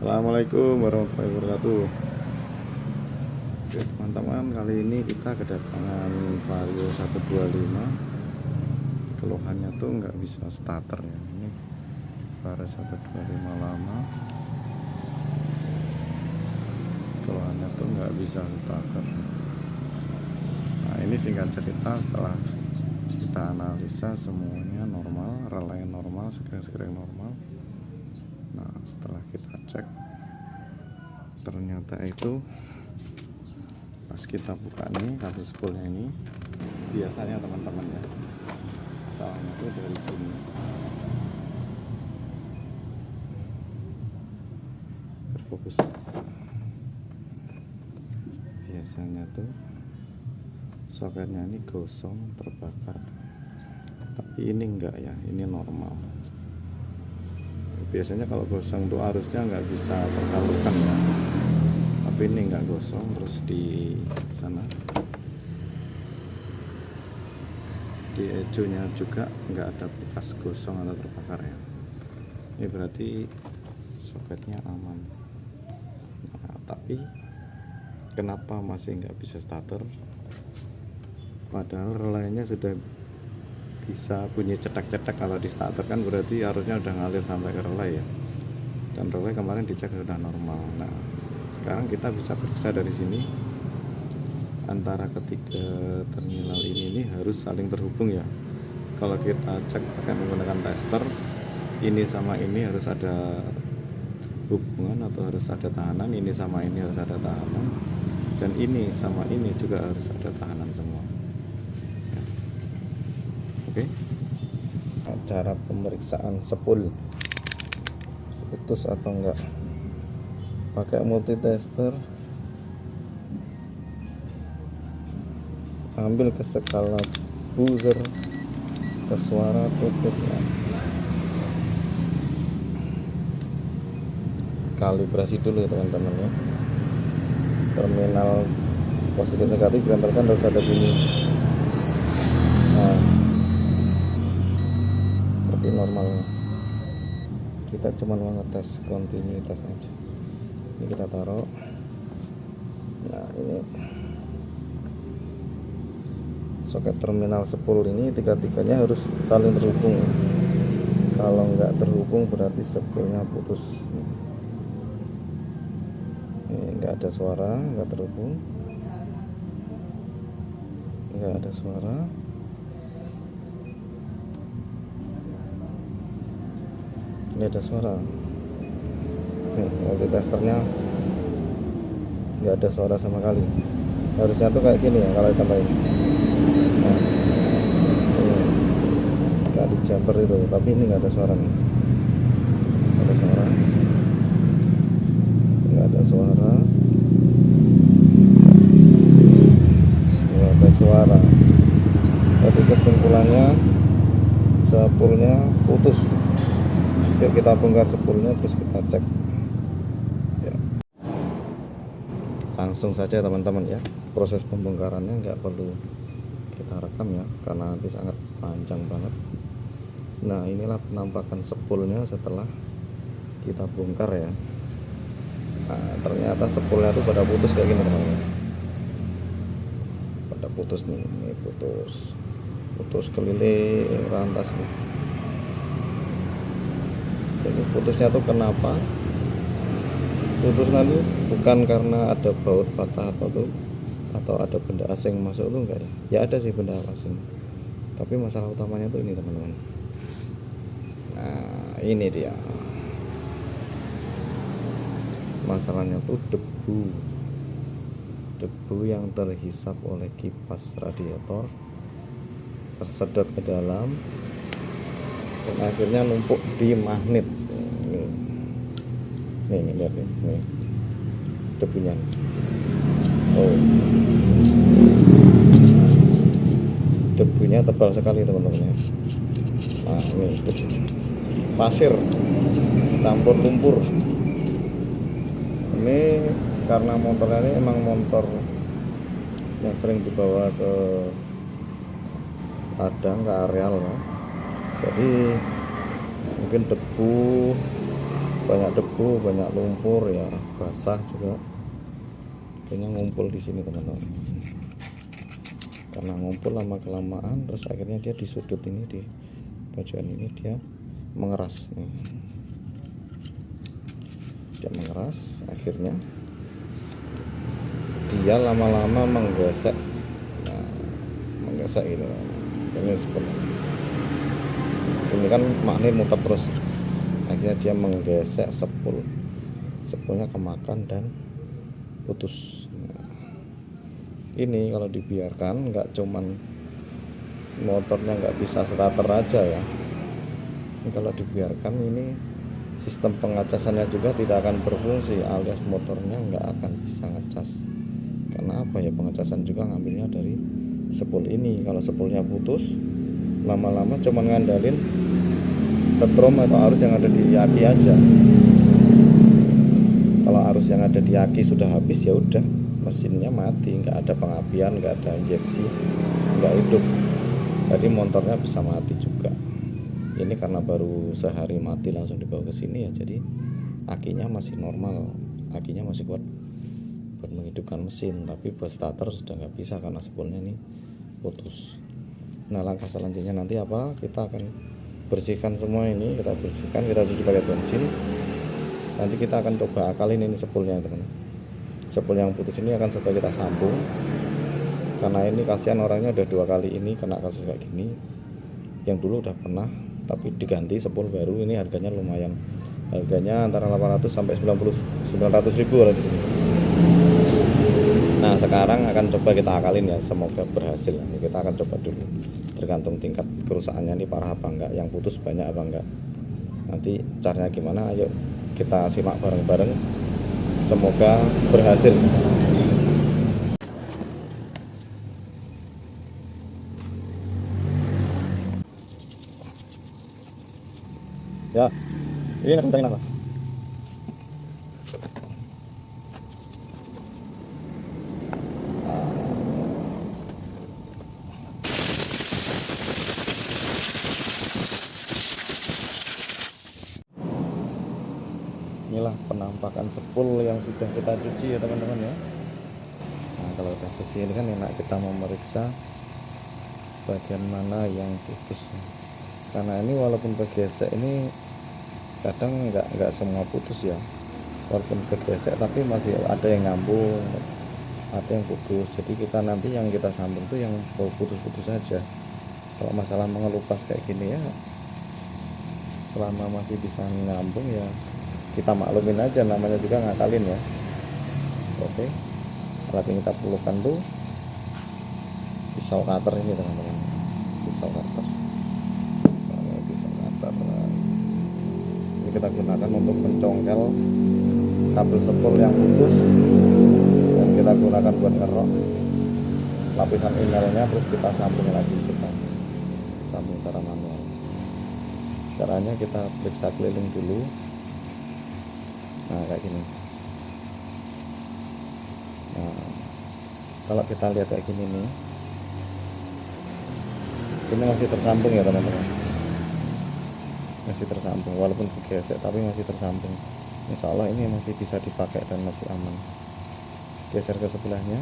Assalamualaikum warahmatullahi wabarakatuh. Oke teman-teman, kali ini kita kedatangan Vario 125. Keluhannya tuh nggak bisa starter ya. Ini Vario 125 lama, keluhannya tuh nggak bisa starter. Nah ini singkat cerita, setelah kita analisa semuanya normal, relay normal, sekring normal. Nah setelah kita cek, ternyata itu pas kita buka nih kabel spoolnya ini, biasanya teman-teman ya, soalnya itu dari sini berfokus, biasanya tuh soketnya ini gosong terbakar, tapi ini enggak ya, ini normal. Biasanya kalau gosong tuh arusnya nggak bisa tersalurkan ya, tapi ini nggak gosong. Terus di sana di ejonya juga nggak ada bekas gosong atau terbakar ya. Ini berarti soketnya aman. Nah, tapi kenapa masih nggak bisa starter, padahal relaynya sudah bisa bunyi cetak-cetak. Kalau di starter kan berarti arusnya udah ngalir sampai ke relay ya, dan relay kemarin dicek sudah normal. Nah sekarang kita bisa periksa dari sini, antara ketiga terminal ini harus saling terhubung ya. Kalau kita cek pakai menggunakan tester, ini sama ini harus ada hubungan atau harus ada tahanan, ini sama ini harus ada tahanan, dan ini sama ini juga harus ada tahanan semua ya. Oke. Nah, cara pemeriksaan spool putus atau enggak pakai multitester, ambil ke skala buzzer, ke suara tutupnya, kalibrasi dulu ya teman-teman ya. Terminal positif negatif ditempelkan harus ada bunyi. Nah seperti normalnya, kita cuma mau ngetes kontinuitas aja. Ini kita taruh. Nah ini soket terminal spool ini, tiga-tiganya harus saling terhubung. Kalau nggak terhubung berarti spoolnya putus. Ini nggak ada suara, nggak terhubung, nggak ada suara. Ini ada suara. Multitesternya nggak ada suara sama kali. Harusnya tuh kayak gini ya kalau ditambahin. Nah, nggak di jumper itu, tapi ini nggak ada suara nih. Nggak ada suara, nggak ada suara, nggak ada suara. Jadi kesimpulannya spoolnya putus. Yuk kita bongkar spoolnya terus kita cek ya. Langsung saja teman-teman ya, proses pembongkarannya nggak perlu kita rekam ya, karena nanti sangat panjang banget. Nah inilah penampakan spoolnya setelah kita bongkar ya. Nah ternyata spoolnya tuh pada putus kayak gini teman-teman, pada putus nih, ini putus keliling rantas nih. Jadi putusnya tuh kenapa? Putus nanti bukan karena ada baut patah atau ada benda asing masuk tuh enggak ya? Ya ada sih benda asing, tapi masalah utamanya tuh ini teman-teman. Nah ini dia masalahnya tuh debu yang terhisap oleh kipas radiator tersedot ke dalam dan akhirnya numpuk di magnet. Nih lihat nih debunya. Oh, debunya tebal sekali teman-teman ya. Nah ini debu pasir campur lumpur. Ini karena motornya ini emang motor yang sering dibawa ke ladang, ke areal ya. Jadi mungkin debu banyak debu, banyak lumpur ya, basah juga. Kayaknya ngumpul di sini teman-teman. Karena ngumpul lama kelamaan, terus akhirnya dia di sudut ini, di bagian ini dia mengeras nih. Dia mengeras, akhirnya dia lama-lama menggesek. Nah, menggesek gitu. Ini seperti ini kan magnet muter terus, akhirnya dia menggesek sepulnya kemakan dan putus. Nah, ini kalau dibiarkan nggak cuman motornya nggak bisa starter aja ya, ini kalau dibiarkan ini sistem pengacasannya juga tidak akan berfungsi, alias motornya nggak akan bisa ngecas. Karena apa ya, pengecasan juga ngambilnya dari sepul ini. Kalau sepulnya putus, lama-lama cuman ngandalin setrum atau arus yang ada di aki aja. Kalau arus yang ada di aki sudah habis, ya udah, mesinnya mati, nggak ada pengapian, nggak ada injeksi, nggak hidup. Jadi motornya bisa mati juga. Ini karena baru sehari mati langsung dibawa ke sini ya, jadi akinya masih normal, akinya masih kuat buat menghidupkan mesin, tapi buat starter sudah nggak bisa karena sepulnya ini putus. Nah, langkah selanjutnya nanti apa? Kita akan bersihkan semua ini, kita bersihkan, kita cuci pakai bensin. Nanti kita akan coba akalin ini sepulnya teman. Sepul yang putus ini akan coba kita sambung, karena ini kasihan orangnya udah 2 kali ini kena kasus kayak gini. Yang dulu udah pernah tapi diganti sepul baru, ini harganya lumayan, harganya antara 800 sampai 900 ribu lah. Nah, sekarang akan coba kita akalin ya, semoga berhasil. Kita akan coba dulu, tergantung tingkat kerusakannya ini parah apa enggak, yang putus banyak apa enggak. Nanti caranya gimana, ayo kita simak bareng-bareng, semoga berhasil. Ya, ini kencangin apa? Inilah penampakan sepul yang sudah kita cuci ya teman-teman ya. Nah, kalau udah kesini kan enak kita memeriksa bagian mana yang putus. Karena ini walaupun kegesek ini kadang nggak semua putus ya, walaupun kegesek tapi masih ada yang nyambung, ada yang putus. Jadi kita nanti yang kita sambung tuh yang putus-putus saja. Kalau masalah mengelupas kayak gini ya, selama masih bisa nyambung ya kita maklumin aja, namanya juga ngakalin ya. Oke, alat yang kita perlukan tuh pisau cutter ini teman-teman, pisau cutter. Pisau cutter ini kita gunakan untuk mencongkel kabel sepul yang putus, dan kita gunakan buat ngerok lapisan inelnya, terus kita sambung lagi, kita sambung secara manual. Caranya kita periksa keliling dulu. Nah, kayak gini. Nah, kalau kita lihat kayak gini nih, ini masih tersambung ya teman-teman, masih tersambung walaupun kegesek tapi masih tersambung. Insya Allah ini masih bisa dipakai dan masih aman. Geser ke sebelahnya.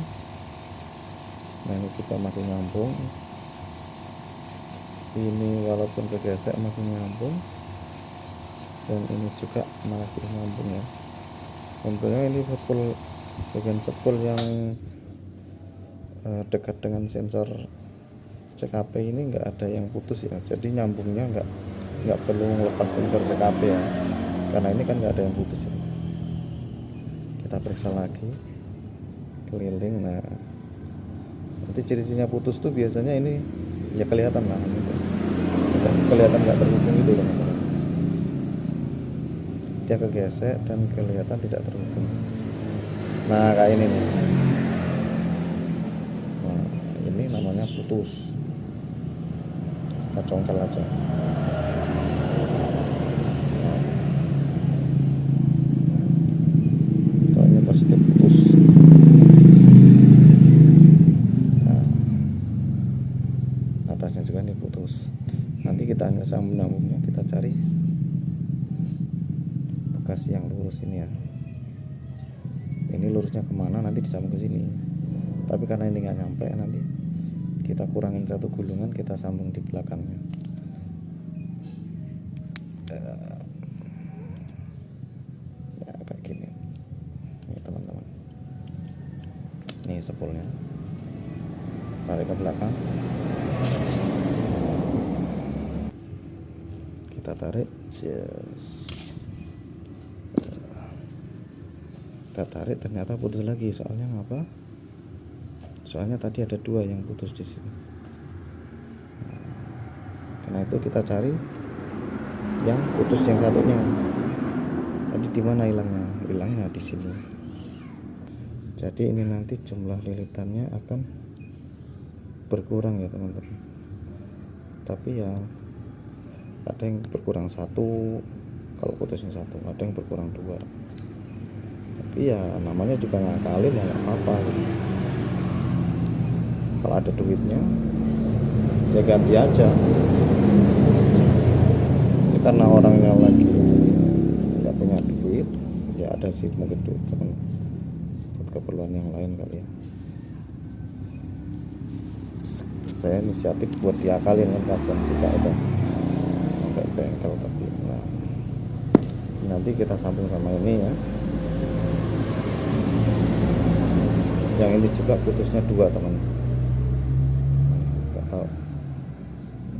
Nah, ini juga masih nyambung. Ini walaupun kegesek masih nyambung, dan ini juga masih nyambung ya. Tentunya ini sepul, bagian sepul yang dekat dengan sensor CKP ini nggak ada yang putus ya, jadi nyambungnya nggak perlu lepas sensor CKP ya, karena ini kan nggak ada yang putus ya. Kita periksa lagi keliling. Nah, nanti ciri-cirinya putus tuh biasanya ini ya kelihatan lah gitu. Kelihatan nggak terhubung gitu teman-teman. Dia kegesek dan kelihatan tidak terhubung. Nah, kayak ini nih. Nah, ini namanya putus. Kita congkel aja. Ini positif putus. Nah, atasnya juga nih putus. Nanti kita hanya sambung-sambungnya, kita cari kasih yang lurus ini ya. Ini lurusnya kemana nanti disambung ke sini, tapi karena ini nggak nyampe, nanti kita kurangin satu gulungan, kita sambung di belakangnya. Ya kayak gini nih teman-teman. Nih sepulnya tarik ke belakang, kita tarik, kita tarik, ternyata putus lagi. Soalnya ngapa? Soalnya tadi ada 2 yang putus di sini. Karena itu kita cari yang putus yang satunya. Tadi di mana hilangnya? Hilangnya di sini. Jadi ini nanti jumlah lilitannya akan berkurang ya teman-teman. Tapi ya ada yang berkurang 1 kalau putusnya 1, ada yang berkurang 2. Tapi ya namanya juga ngakalin ya, nggak apa-apa gitu. Kalau ada duitnya ya ganti aja. Ini karena orangnya lagi nggak punya duit, ya ada sih mungkin duit, cuman buat keperluan yang lain kali ya. Saya inisiatif buat diakalin kan, kasihan juga udah sampai bengkel. Tapi nah, nanti kita sambung sama ini ya. Yang ini juga putusnya 2 teman. Nggak tahu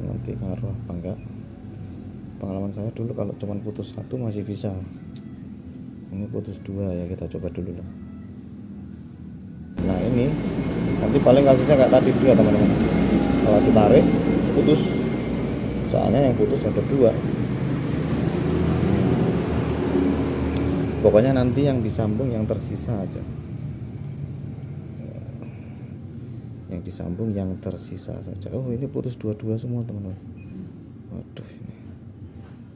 nanti ngaruh apa enggak. Pengalaman saya dulu kalau cuman putus 1 masih bisa, ini putus 2 ya, kita coba dulu lah. Nah ini nanti paling kasusnya kayak tadi juga teman-teman. Kalau ditarik putus, soalnya yang putus ada 2. Pokoknya nanti yang disambung yang tersisa aja, yang disambung yang tersisa saja. Oh ini putus 2 semua teman-teman. Waduh, ini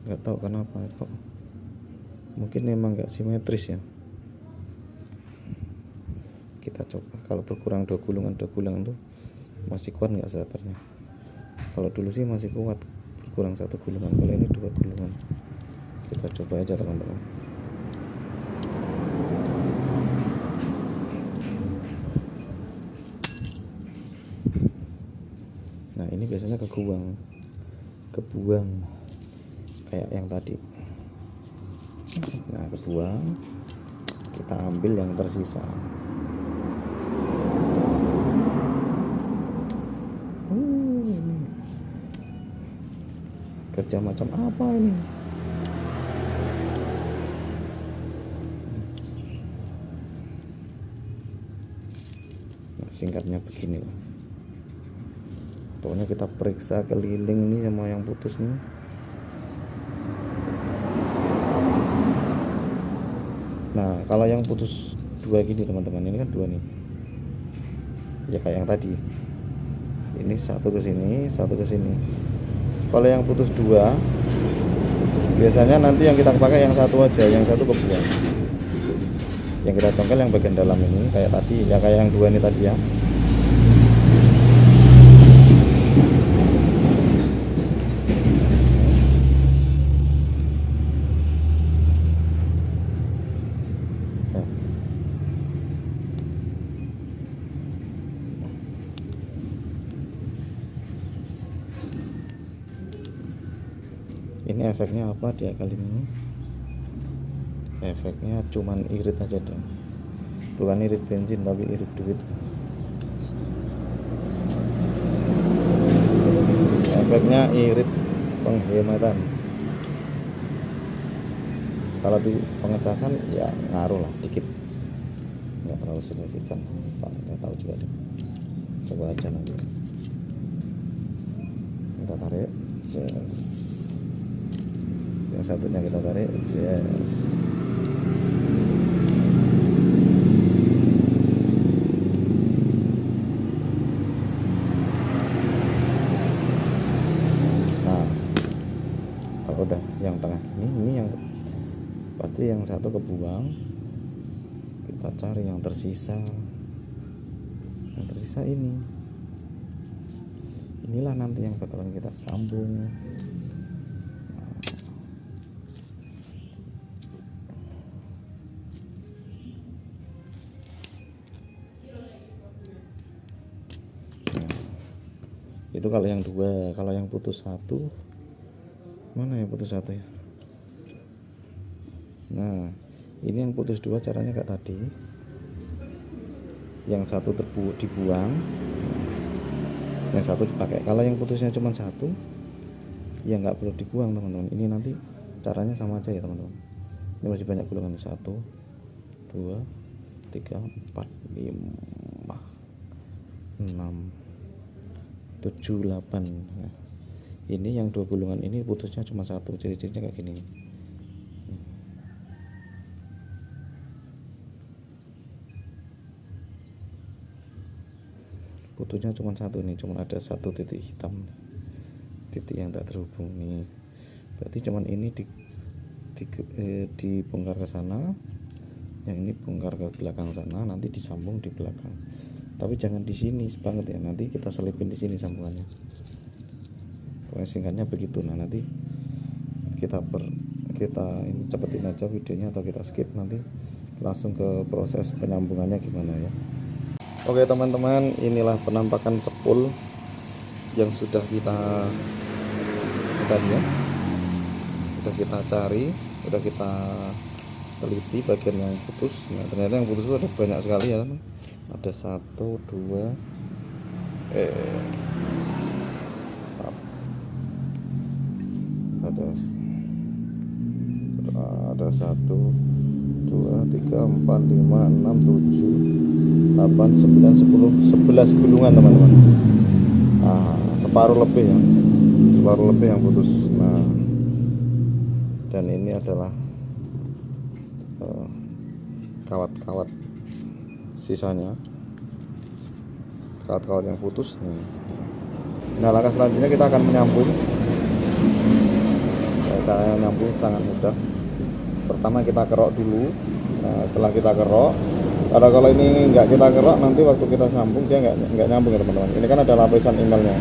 nggak tahu kenapa kok, mungkin memang nggak simetris ya. Kita coba kalau berkurang 2 gulungan tuh masih kuat nggak starternya. Kalau dulu sih masih kuat, berkurang 1 gulungan. Kalau ini 2 gulungan, kita coba aja teman-teman. Nah ini biasanya kebuang kayak yang tadi. Nah kebuang, kita ambil yang tersisa. Ini kerja macam apa ini? Nah, singkatnya begini lah. Pokoknya kita periksa keliling nih sama yang putus nih. Nah kalau yang putus 2 gini teman-teman, ini kan 2 nih ya, kayak yang tadi ini 1 ke sini, 1 ke sini. Kalau yang putus 2 biasanya nanti yang kita pakai yang 1 aja, yang 1 kebuang. Yang kita congkel yang bagian dalam ini kayak tadi ya, kayak yang 2 ini tadi ya. Ini efeknya apa dia kali ini? Efeknya cuman irit aja deh, bukan irit bensin tapi irit duit. Efeknya irit penghematan. Kalau di pengecasan ya ngaruh lah dikit, nggak terlalu signifikan. Nggak tahu juga deh, coba aja nanti. Kita tarik, yang satunya kita tarik, yes. Nah kalau udah yang tengah ini yang pasti yang 1 kebuang, kita cari yang tersisa. Yang tersisa inilah nanti yang bakalan kita sambung. Itu kalau yang 2. Kalau yang putus 1, mana yang putus 1 ya? Nah, ini yang putus 2 caranya kayak tadi. Yang 1 dibuang, yang 1 dipakai. Kalau yang putusnya cuma 1, ya nggak perlu dibuang teman-teman. Ini nanti caranya sama aja ya teman-teman. Ini masih banyak gulungan. 1, 2, 3, 4, 5, 6, 7, 8. Nah, ini yang 2 gulungan ini putusnya cuma 1. Ciri-cirinya kayak gini. Putusnya cuma 1 nih, cuma ada 1 titik hitam, titik yang tak terhubung nih. Berarti cuman ini dibongkar ke sana, yang ini bongkar ke belakang sana, nanti disambung di belakang. Tapi jangan di sini banget ya, nanti kita selipin di sini sambungannya. Pokoknya singkatnya begitu. Nah, nanti kita ini cepetin aja videonya atau kita skip, nanti langsung ke proses penyambungannya gimana ya. Oke teman-teman, inilah penampakan spool yang sudah kita lihat, sudah kita cari, sudah kita teliti bagian yang putus. Nah, ternyata yang putus itu ada banyak sekali ya. Ada 1, 2, ada 1, 2, 3, 4, 5, 6, 7, 8, 9, 10, 11 gulungan teman-teman. Nah, separuh lebih yang putus. Nah, dan ini adalah kawat-kawat sisanya, kawat-kawat yang putus nih. Nah, langkah selanjutnya kita akan menyambung. Cara menyambung sangat mudah. Pertama kita kerok dulu. Nah, setelah kita kerok, kalau ini nggak kita kerok, nanti waktu kita sambung dia nggak nyambung ya teman-teman. Ini kan ada lapisan emailnya.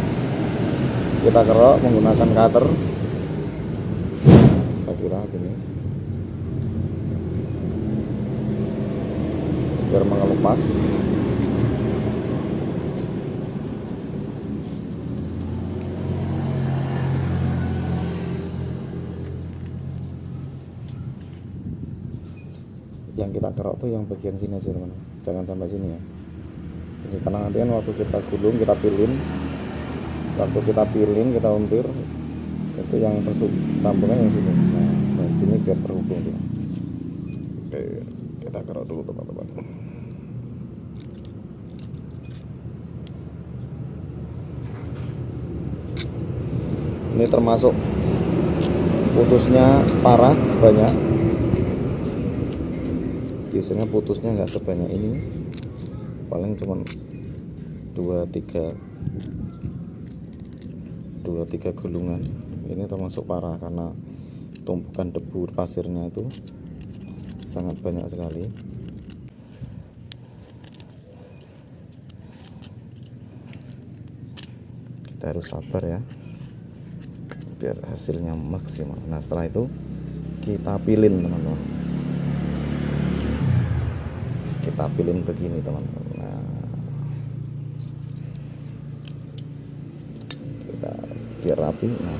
Kita kerok menggunakan cutter, saya kira gini, biar mengelupas. Yang kita kerok tuh yang bagian sini aja teman, jangan sampai sini ya. Jadi karena nanti kan waktu kita gulung, kita pilin, kita untir, itu yang sambungan yang sini. Nah, dan sini biar terhubung dia. Oke, kita kerok dulu teman-teman. Ini termasuk putusnya parah, banyak. Biasanya putusnya nggak sebanyak ini, paling cuma 2-3 gulungan. Ini termasuk parah karena tumpukan debu pasirnya itu sangat banyak sekali. Kita harus sabar ya, biar hasilnya maksimal. Nah, setelah itu kita pilin teman-teman. Kita pilin begini teman-teman. Nah, kita biar rapi. Nah,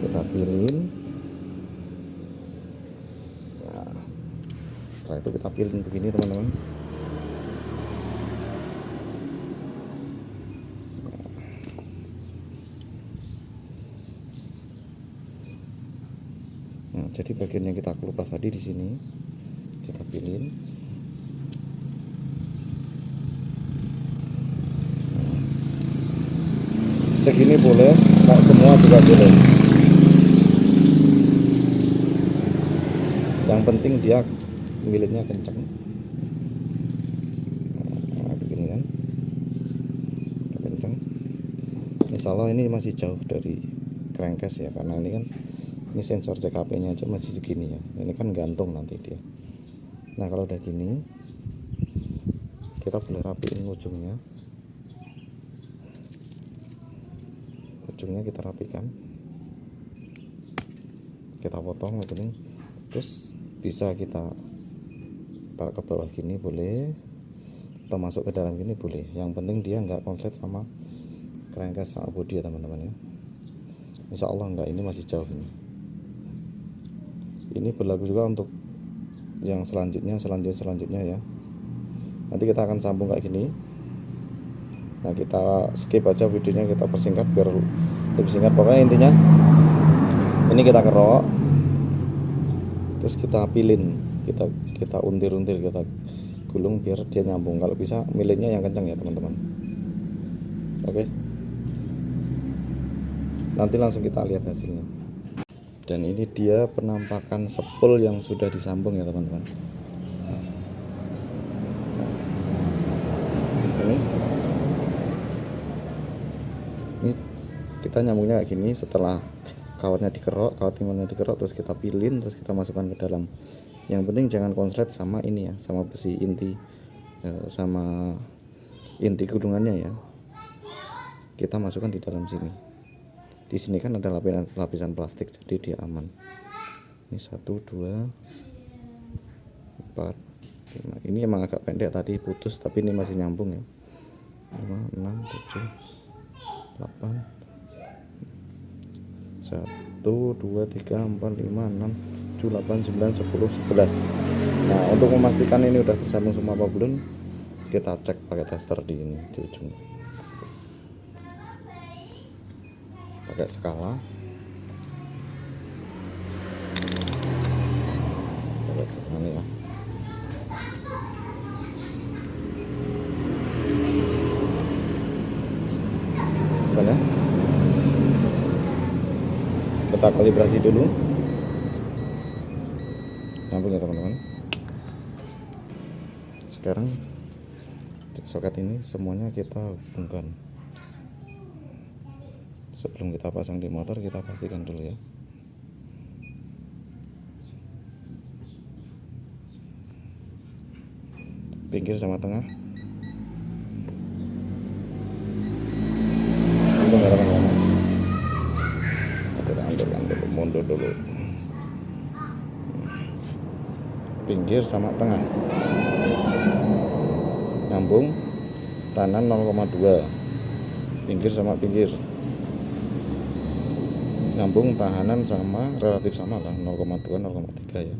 kita pilin. Nah, setelah itu kita pilin begini teman-teman. Nah, jadi bagian yang kita kelupas tadi di sini kita pilin. Segini boleh, mau semua juga boleh. Yang penting dia militnya kencang. Nah, begini kan, kencang. Insya Allah ini masih jauh dari crankcase ya, karena ini kan ini sensor CKP nya aja masih segini ya. Ini kan gantung nanti dia. Nah, kalau udah gini kita boleh rapiin ujungnya kita rapikan, kita potong begini, terus bisa kita taruh ke bawah gini boleh, atau masuk ke dalam gini boleh, yang penting dia nggak konslet sama crankcase sama bodi ya teman-teman ya. Insya Allah enggak, ini masih jauh ini berlaku juga untuk yang selanjutnya ya. Nanti kita akan sambung kayak gini. Nah kita skip aja videonya, kita persingkat biar lebih singkat. Pokoknya intinya ini kita kerok, terus kita pilin, kita untir-untir, kita gulung biar dia nyambung. Kalau bisa miliknya yang kencang ya teman-teman. Oke, nanti langsung kita lihat hasilnya. Dan ini dia penampakan sepul yang sudah disambung ya teman-teman. Ini kita nyambungnya kayak gini. Setelah kawatnya dikerok, terus kita pilin, terus kita masukkan ke dalam. Yang penting jangan konslet sama ini ya, sama besi inti, sama inti gulungannya ya. Kita masukkan di dalam sini. Di sini kan ada lapisan plastik, jadi dia aman. Ini 1, 2, 4, 5. Ini emang agak pendek tadi putus, tapi ini masih nyambung ya. 5, 6, 7, 8, 1, 2, 3, 4, 5, 6, 7, 8, 9, 10, 11. Nah untuk memastikan ini udah tersambung semua apa belum, kita cek pakai tester di ini di ujung, pakai skala, ini ya. Ya, kita kalibrasi dulu, nyambung ya teman-teman. Sekarang soket ini semuanya kita hubungkan. Sebelum kita pasang di motor, kita pastikan dulu ya. Pinggir sama tengah. Mundur dulu. Pinggir sama tengah. Nyambung tahanan 0,2. Pinggir sama pinggir. Nyambung tahanan sama, relatif sama lah, 0,2 0,3 ya.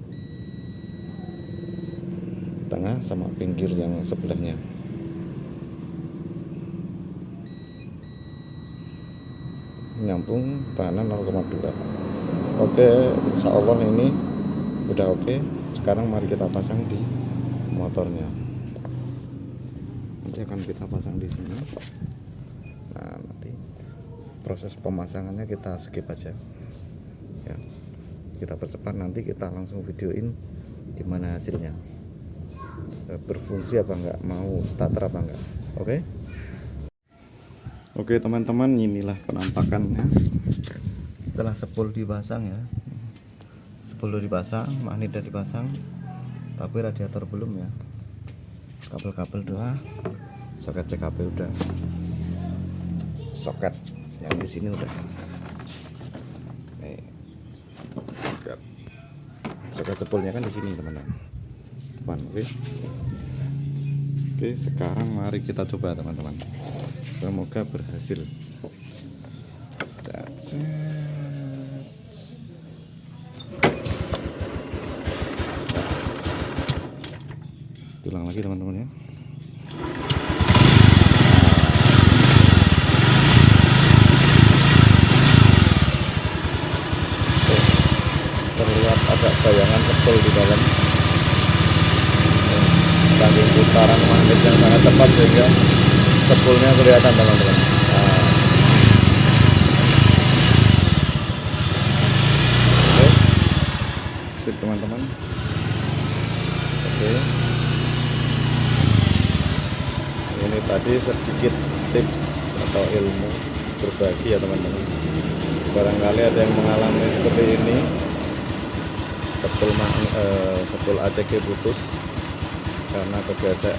Tengah sama pinggir yang sebelahnya. Nyambung tahanan 0,2. Oke, insya Allah ini udah oke. Sekarang mari kita pasang di motornya. Nanti akan kita pasang di sini. Nah nanti proses pemasangannya kita skip aja ya, kita percepat, nanti kita langsung videoin gimana hasilnya, berfungsi apa enggak, mau starter apa enggak. Oke teman-teman, inilah penampakannya setelah sepul dipasang ya. Sepul dipasang, magnet udah dipasang, tapi radiator belum ya. Kabel-kabel doang, soket CKP udah, soket yang di sini udah. Nih, soket sepulnya kan di sini teman-teman. Oke, sekarang mari kita coba teman-teman. Semoga berhasil. Tulang lagi teman-teman ya. Terlihat ada bayangan sepul di dalam. Saking putaran magnet yang sangat tepat sehingga sepulnya kelihatan teman-teman. Oke, sip teman-teman. Oke, ini tadi sedikit tips atau ilmu berbagi ya teman-teman. Barangkali ada yang mengalami seperti ini, sepul ACG putus karena kegesek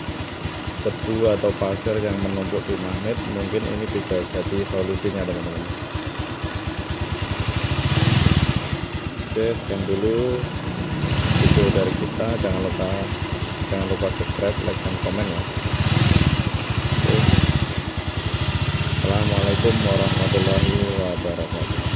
debu atau pasir yang menumpuk di magnet. Mungkin ini bisa jadi solusinya teman-teman. Oke, sekian dulu video dari kita. Jangan lupa subscribe, like, dan komen ya. Assalamualaikum warahmatullahi wabarakatuh.